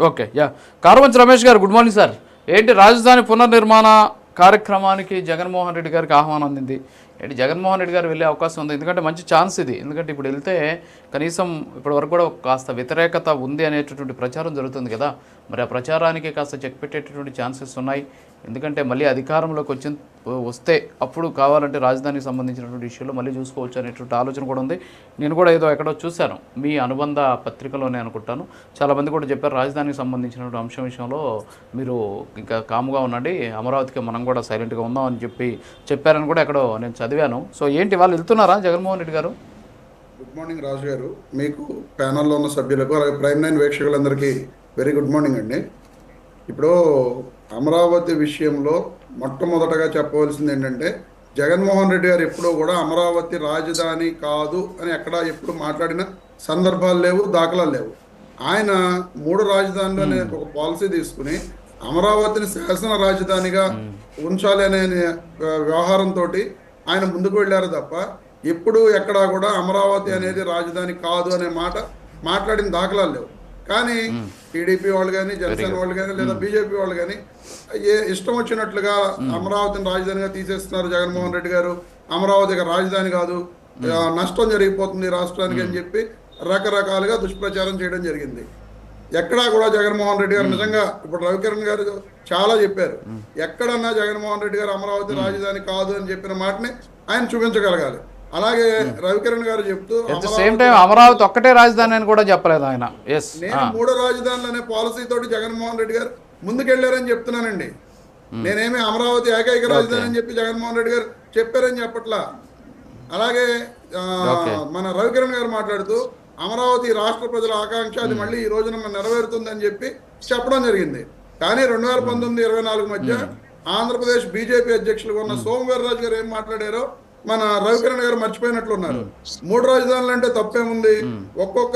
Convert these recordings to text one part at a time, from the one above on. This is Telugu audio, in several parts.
ఓకే యా కారుమంచి రమేష్ గారు గుడ్ మార్నింగ్ సార్. ఏంటి రాజధాని పునర్నిర్మాణ కార్యక్రమానికి జగన్మోహన్ రెడ్డి గారికి ఆహ్వానం అందింది. ఏంటి జగన్మోహన్ రెడ్డి గారు వెళ్ళే అవకాశం ఉంది, ఎందుకంటే మంచి ఛాన్స్ ఇది. ఎందుకంటే ఇప్పుడు వెళ్తే కనీసం ఇప్పటి వరకు కూడా కాస్త వ్యతిరేకత ఉంది అనేటటువంటి ప్రచారం జరుగుతుంది కదా, మరి ఆ ప్రచారానికి కాస్త చెక్ పెట్టేటటువంటి ఛాన్సెస్ ఉన్నాయి. ఎందుకంటే మళ్ళీ అధికారంలోకి వస్తే అప్పుడు కావాలంటే రాజధానికి సంబంధించినటువంటి ఇష్యూలో మళ్ళీ చూసుకోవచ్చు అనేటువంటి ఆలోచన కూడా ఉంది. నేను కూడా ఏదో ఎక్కడో చూశాను, మీ అనుబంధ పత్రికలోనే అనుకుంటాను, చాలామంది కూడా చెప్పారు రాజధానికి సంబంధించినటువంటి అంశం విషయంలో మీరు ఇంకా కాముగా ఉండండి, అమరావతికి మనం కూడా సైలెంట్గా ఉందాం అని చెప్పారని కూడా ఎక్కడో నేను చదివాను. సో ఏంటి వాళ్ళు వెళ్తున్నారా జగన్మోహన్ రెడ్డి గారు? గుడ్ మార్నింగ్ రాజు గారు, మీకు ప్యానల్లో ఉన్న సభ్యులకు అలాగే ప్రైమ్ 9 వీక్షకులందరికీ వెరీ గుడ్ మార్నింగ్ అండి. ఇప్పుడు అమరావతి విషయంలో మొట్టమొదటగా చెప్పవలసింది ఏంటంటే, జగన్మోహన్ రెడ్డి గారు ఎప్పుడూ కూడా అమరావతి రాజధాని కాదు అని ఎప్పుడు మాట్లాడిన సందర్భాలు లేవు, దాఖలాలు లేవు. ఆయన 3 రాజధానులు అనే ఒక పాలసీ తీసుకుని అమరావతిని శాసన రాజధానిగా ఉంచాలి అనే వ్యవహారంతో ఆయన ముందుకు వెళ్ళారు తప్ప ఎప్పుడు ఎక్కడా కూడా అమరావతి అనేది రాజధాని కాదు అనే మాట మాట్లాడిన దాఖలాలు లేవు. కానీ టీడీపీ వాళ్ళు కానీ, జనసేన వాళ్ళు కానీ, లేదా బీజేపీ వాళ్ళు కానీ ఇష్టం వచ్చినట్లుగా అమరావతిని రాజధానిగా తీసేస్తున్నారు. జగన్మోహన్ రెడ్డి గారు అమరావతి రాజధాని కాదు, నష్టం జరిగిపోతుంది రాష్ట్రానికి అని చెప్పి రకరకాలుగా దుష్ప్రచారం చేయడం జరిగింది. ఎక్కడా కూడా జగన్మోహన్ రెడ్డి గారు నిజంగా ఇప్పుడు రవికిరణ్ గారు చాలా చెప్పారు, ఎక్కడన్నా జగన్మోహన్ రెడ్డి గారు అమరావతి రాజధాని కాదు అని చెప్పిన మాటని ఆయన చూపించగలగాలి. అలాగే రవికిరణ్ గారు చెప్తూ అమరావతి ఒక్కటే రాజధాని అని కూడా చెప్పలేదు ఆయన. నేను 3 రాజధానులు అనే పాలసీ తోటి జగన్మోహన్ రెడ్డి గారు ముందుకెళ్లారని చెప్తున్నానండి. నేనేమి అమరావతి ఏకైక రాజధాని అని చెప్పి జగన్మోహన్ రెడ్డి గారు చెప్పారని చెప్పట్లా. అలాగే మన రవికిరణ్ గారు మాట్లాడుతూ అమరావతి రాష్ట్ర ప్రజల ఆకాంక్ష, అది మళ్ళీ ఈ రోజున నెరవేరుతుందని చెప్పి చెప్పడం జరిగింది. కానీ 2019-24 మధ్య ఆంధ్రప్రదేశ్ బీజేపీ అధ్యక్షులుగా ఉన్న సోమవీర్రాజు గారు ఏం మాట్లాడారో మన రవికిరణ్ గారు మర్చిపోయినట్లున్నారు. 3 రాజధానులు అంటే తప్పేముంది, ఒక్కొక్క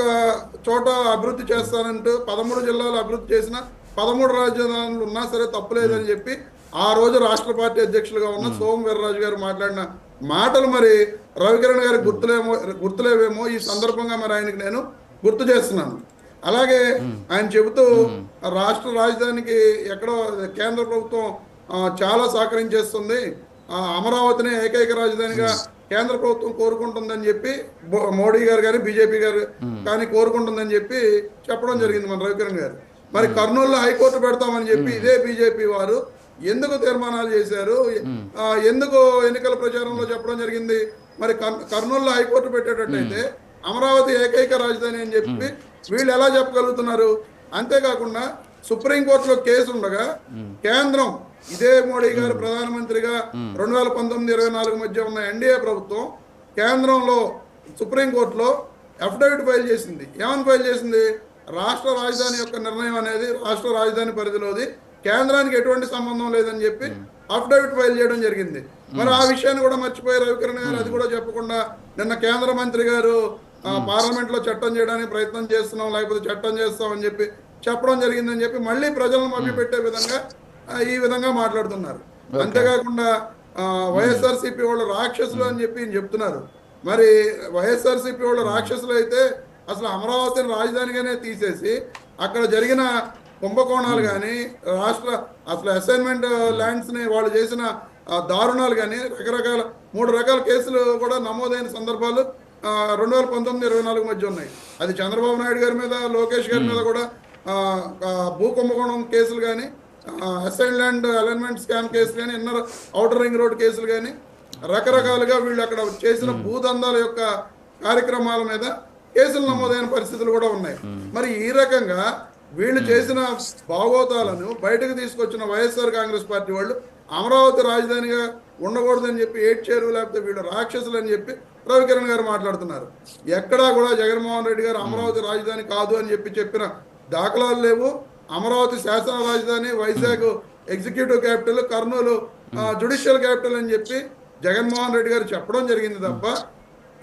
చోట అభివృద్ధి చేస్తానంటూ 13 జిల్లాలు అభివృద్ధి చేసిన 13 రాజధానులు ఉన్నా సరే తప్పులేదని చెప్పి ఆ రోజు రాష్ట్ర పార్టీ అధ్యక్షులుగా ఉన్న సోమవీర్రాజు గారు మాట్లాడిన మాటలు మరి రవికిరణ్ గారికి గుర్తులేవేమో ఈ సందర్భంగా మరి ఆయనకి నేను గుర్తు చేస్తున్నాను. అలాగే ఆయన చెబుతూ రాష్ట్ర రాజధానికి ఎక్కడో కేంద్ర ప్రభుత్వం చాలా సహకరించేస్తుంది, అమరావతిని ఏకైక రాజధానిగా కేంద్ర ప్రభుత్వం కోరుకుంటుందని చెప్పి మోడీ గారు కానీ బీజేపీ గారు కానీ కోరుకుంటుందని చెప్పి చెప్పడం జరిగింది మన రవికిరణ్ గారు. మరి కర్నూలులో హైకోర్టు పెడతామని చెప్పి ఇదే బీజేపీ వారు ఎందుకు తీర్మానాలు చేశారు, ఎందుకు ఎన్నికల ప్రచారంలో చెప్పడం జరిగింది? మరి కర్నూలులో హైకోర్టు పెట్టేటట్టయితే అమరావతి ఏకైక రాజధాని అని చెప్పి వీళ్ళు ఎలా చెప్పగలుగుతున్నారు? అంతేకాకుండా సుప్రీంకోర్టులో కేసు ఉండగా కేంద్రం ఇదే మోడీ గారు ప్రధానమంత్రిగా 2019-24 మధ్య ఉన్న ఎన్డీఏ ప్రభుత్వం కేంద్రంలో సుప్రీంకోర్టులో అఫిడవిట్ ఫైల్ చేసింది. ఏమని ఫైల్ చేసింది? రాష్ట్ర రాజధాని యొక్క నిర్ణయం అనేది రాష్ట్ర రాజధాని పరిధిలోది, కేంద్రానికి ఎటువంటి సంబంధం లేదని చెప్పి అఫిడవిట్ ఫైల్ చేయడం జరిగింది. మరి ఆ విషయాన్ని కూడా మర్చిపోయి రవికిరణ్ గారు అది కూడా చెప్పకుండా నిన్న కేంద్ర మంత్రి గారు పార్లమెంట్ లో చట్టం చేయడానికి ప్రయత్నం చేస్తున్నాం, లేకపోతే చట్టం చేస్తామని చెప్పి చెప్పడం జరిగిందని చెప్పి మళ్ళీ ప్రజలను మభ్యపెట్టే విధంగా ఈ విధంగా మాట్లాడుతున్నారు. అంతేకాకుండా వైఎస్ఆర్సీపీ వాళ్ళు రాక్షసులు అని చెప్పి చెప్తున్నారు. మరి వైఎస్ఆర్సీపీ వాళ్ళు రాక్షసులు అయితే అసలు అమరావతిని రాజధానిగానే తీసేసి అక్కడ జరిగిన కుంభకోణాలు కానీ అసలు అసైన్మెంట్ ల్యాండ్స్ ని వాళ్ళు చేసిన దారుణాలు కానీ రకరకాల 3 రకాల కేసులు కూడా నమోదైన సందర్భాలు 2019-24 మధ్య ఉన్నాయి. అది చంద్రబాబు నాయుడు గారి మీద, లోకేష్ గారి మీద కూడా భూ కుంభకోణం కేసులు కానీ, అసైన్ ల్యాండ్ అలైన్మెంట్ స్కామ్ కేసులు కానీ, ఇన్నర్ ఔటర్ రింగ్ రోడ్ కేసులు కానీ రకరకాలుగా వీళ్ళు అక్కడ చేసిన భూదందాల యొక్క కార్యక్రమాల మీద కేసులు నమోదైన పరిస్థితులు కూడా ఉన్నాయి. మరి ఈ రకంగా వీళ్ళు చేసిన భాగోతాలను బయటకు తీసుకొచ్చిన వైఎస్ఆర్ కాంగ్రెస్ పార్టీ వాళ్ళు అమరావతి రాజధానిగా ఉండకూడదని చెప్పి ఏడ్చారు, లేకపోతే వీళ్ళు రాక్షసులు అని చెప్పి రవికిరణ్ గారు మాట్లాడుతున్నారు. ఎక్కడా కూడా జగన్మోహన్ రెడ్డి గారు అమరావతి రాజధాని కాదు అని చెప్పిన దాఖలాలు లేవు. అమరావతి శాసన రాజధాని, Vizag executive capital, Kurnool judicial capital అని చెప్పి జగన్మోహన్ రెడ్డి గారు చెప్పడం జరిగింది తప్ప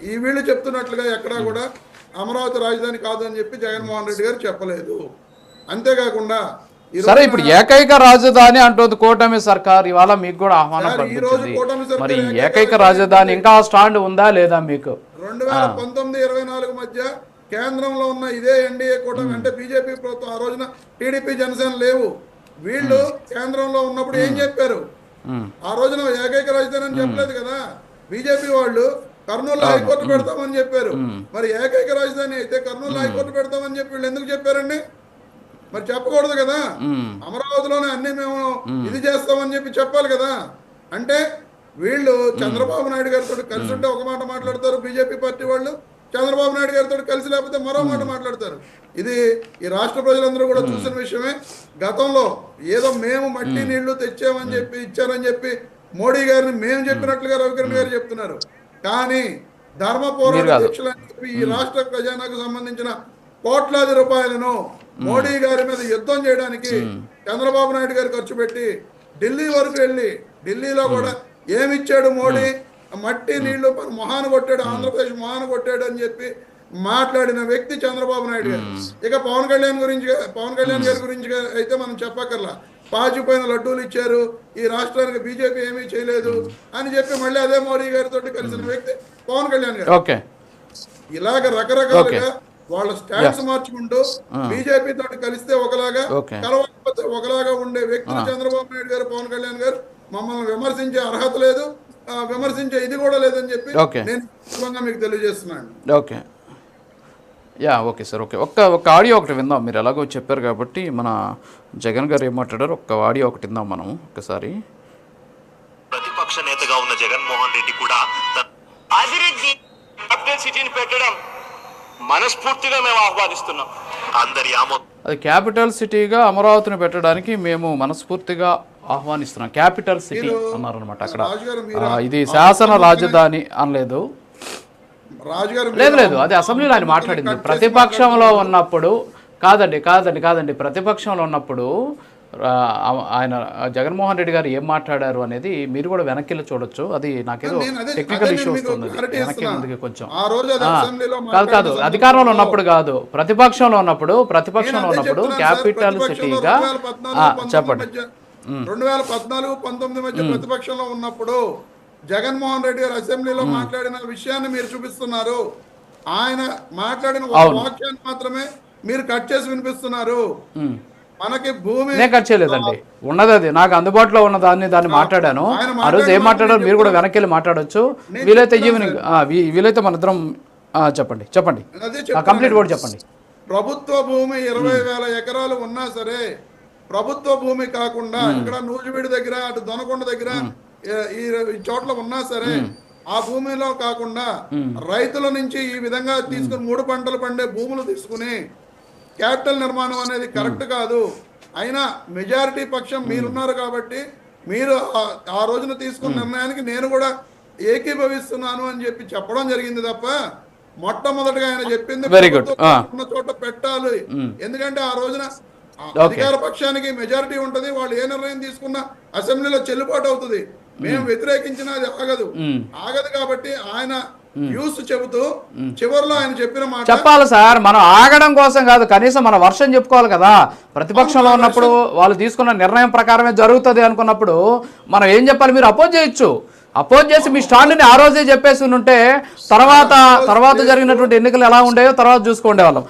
ఈ వీళ్ళు చెప్తున్నట్లుగా ఎక్కడా కూడా అమరావతి రాజధాని కాదు అని చెప్పి జగన్మోహన్ రెడ్డి గారు చెప్పలేదు. అంతేకాకుండా సరే ఇప్పుడు ఏకైక రాజధాని అంటుంది కూటమి సర్కార్, ఇవాళ మీకు కూడా ఆహ్వానం పంపించింది. మరి ఏకైక రాజధాని ఇంకా స్టాండ్ ఉందా లేదా మీకు? 2019-24 మధ్య కేంద్రంలో ఉన్న ఇదే ఎన్డీఏ కూటమి అంటే బీజేపీ ప్రభుత్వం, ఆ రోజున టీడీపీ జనసేన లేవు, వీళ్ళు కేంద్రంలో ఉన్నప్పుడు ఏం చెప్పారు? ఆ రోజున ఏకైక రాజధాని అని చెప్పలేదు కదా. బీజేపీ వాళ్ళు కర్నూలు హైకోర్టు పెడతామని చెప్పారు. మరి ఏకైక రాజధాని అయితే కర్నూలు హైకోర్టు పెడతామని చెప్పి వీళ్ళు ఎందుకు చెప్పారండి? మరి చెప్పకూడదు కదా. అమరావతిలోనే అన్ని మేము ఇది చేస్తామని చెప్పి చెప్పాలి కదా. అంటే వీళ్ళు చంద్రబాబు నాయుడు గారితో కలిసి ఉంటే ఒక మాట మాట్లాడతారు బీజేపీ పార్టీ వాళ్ళు, చంద్రబాబు నాయుడు గారితో కలిసి లేకపోతే మరో మాట మాట్లాడతారు. ఇది ఈ రాష్ట్ర ప్రజలందరూ కూడా చూసిన విషయమే. గతంలో ఏదో మేము మట్టి నీళ్లు తెచ్చామని చెప్పి ఇచ్చారని చెప్పి మోడీ గారిని మేము చెప్పినట్లుగా రవికిరణ్ గారు చెప్తున్నారు. కానీ ధర్మ పోరాట దీక్షలు అని చెప్పి ఈ రాష్ట్ర ఖజానాకు సంబంధించిన కోట్లాది రూపాయలను మోడీ గారి మీద యుద్ధం చేయడానికి చంద్రబాబు నాయుడు గారు ఖర్చు పెట్టి ఢిల్లీ వరకు వెళ్ళి ఢిల్లీలో కూడా ఏమిచ్చాడు మోడీ? మట్టి నీళ్లు మొహాను కొట్టాడు, ఆంధ్రప్రదేశ్ మొహాను కొట్టాడు అని చెప్పి మాట్లాడిన వ్యక్తి చంద్రబాబు నాయుడు గారు. ఇక పవన్ కళ్యాణ్ గారి గురించి అయితే మనం చెప్పక్కర్లా. పాచిపోయిన లడ్డూలు ఇచ్చారు, ఈ రాష్ట్రానికి బీజేపీ ఏమీ చేయలేదు అని చెప్పి మళ్ళీ అదే మోడీ గారితో కలిసిన వ్యక్తి పవన్ కళ్యాణ్ గారు. ఇలాగ రకరకాలుగా వాళ్ళ స్టాండ్స్ మార్చుకుంటూ బీజేపీ తోటి కలిస్తే ఒకలాగా, కలవకపోతే ఒకలాగా ఉండే వ్యక్తులు చంద్రబాబు నాయుడు గారు, పవన్ కళ్యాణ్ గారు. మమ్మల్ని విమర్శించే అర్హత లేదు, విమర్శించే ఇది కూడా లేదని చెప్పి నేను మీకు తెలియజేస్తున్నాను. Okay okay sir. ఒక్క ఆడియో ఒకటి విందాం. మీరు ఎలాగో చెప్పారు కాబట్టి మన జగన్ గారు ఏం మాట్లాడారు ఒక్క ఆడియో ఒకటి విందాం మనం ఒకసారి. ప్రతిపక్ష నేతగా ఉన్న జగన్మోహన్ రెడ్డి కూడా అభివృద్ధి క్యాపిటల్ సిటీని పెట్టడం మనస్ఫూర్తిగా మేము ఆహ్వానిస్తున్నాం. అందరి అది క్యాపిటల్ సిటీగా అమరావతిని పెట్టడానికి మేము మనస్ఫూర్తిగా ఆహ్వానిస్తున్నాం. క్యాపిటల్ సిటీ అన్నారనమాట అక్కడ. ఇది శాసన రాజధాని అనలేదు. లేదు అది అసెంబ్లీలో ఆయన మాట్లాడింది. ప్రతిపక్షంలో ఉన్నప్పుడు కాదండి ప్రతిపక్షంలో ఉన్నప్పుడు ఆయన జగన్మోహన్ రెడ్డి గారు ఏం మాట్లాడారు అనేది మీరు కూడా వెనక్కి చూడొచ్చు. అది నాకేదో టెక్నికల్ ఇష్యూ వస్తుంది వెనక్కి ముందుకి కొంచెం. కాదు అధికారంలో ఉన్నప్పుడు కాదు, ప్రతిపక్షంలో ఉన్నప్పుడు క్యాపిటల్ సిటీగా చెప్పండి. 2014-19 మధ్య ప్రతిపక్షంలో ఉన్నప్పుడు జగన్మోహన్ రెడ్డి గారు అసెంబ్లీలో మాట్లాడిన విషయాన్ని మీరు చూపిస్తున్నారు. ఆయన మాట్లాడిన వాక్యాన్ని మాత్రమే మీరు కట్ చేసి వినిపిస్తున్నారు. మనకి భూమి కట్ చేయలేదండి, ఉన్నది అది నాకు అందుబాటులో ఉన్న దాన్ని మాట్లాడాను. ఆ రోజు ఏం మాట్లాడారు మీరు కూడా వెనక్కి వెళ్ళి మాట్లాడొచ్చు. వీలైతే ఈవినింగ్ వీలైతే మన ఇద్దరం చెప్పండి కంప్లీట్ కూడా చెప్పండి. ప్రభుత్వ భూమి 20,000 ఎకరాలు ఉన్నా సరే, ప్రభుత్వ భూమి కాకుండా ఇక్కడ నూజివీడి దగ్గర, అటు దొనకొండ దగ్గర ఈ చోట్ల ఉన్నా సరే, ఆ భూమిలో కాకుండా రైతుల నుంచి ఈ విధంగా తీసుకుని 3 పంటలు పండే భూములు తీసుకుని క్యాపిటల్ నిర్మాణం అనేది కరెక్ట్ కాదు. అయినా మెజారిటీ పక్షం మీరున్నారు కాబట్టి మీరు ఆ రోజున తీసుకున్న నిర్ణయానికి నేను కూడా ఏకీభవిస్తున్నాను అని చెప్పి చెప్పడం జరిగింది తప్ప మొట్టమొదటిగా ఆయన చెప్పింది ఉన్న చోట పెట్టాలి. ఎందుకంటే ఆ రోజున అధికార పక్షానికి మెజారిటీ ఉంటది, వాళ్ళు ఏ నిర్ణయం తీసుకున్నా అసెంబ్లీలో చెల్లుబాటు అవుతుంది. మేము వ్యతిరేకించినా అది ఆగదు కాబట్టి ఆయన వ్యూస్ చెబుతూ చివరిలో ఆయన చెప్పిన మాట చెప్పాలి సార్. మనం ఆగడం కోసం కాదు, కనీసం మన వర్షం చెప్పుకోవాలి కదా. ప్రతిపక్షంలో ఉన్నప్పుడు వాళ్ళు తీసుకున్న నిర్ణయం ప్రకారమే జరుగుతుంది అనుకున్నప్పుడు మనం ఏం చెప్పాలి? మీరు అపోజ్ చేసి మీ స్టాండ్ని ఆ రోజే చెప్పేసి ఉంటే తర్వాత జరిగినటువంటి ఎన్నికలు ఎలా ఉండేవో తర్వాత చూసుకోండి వాళ్ళం.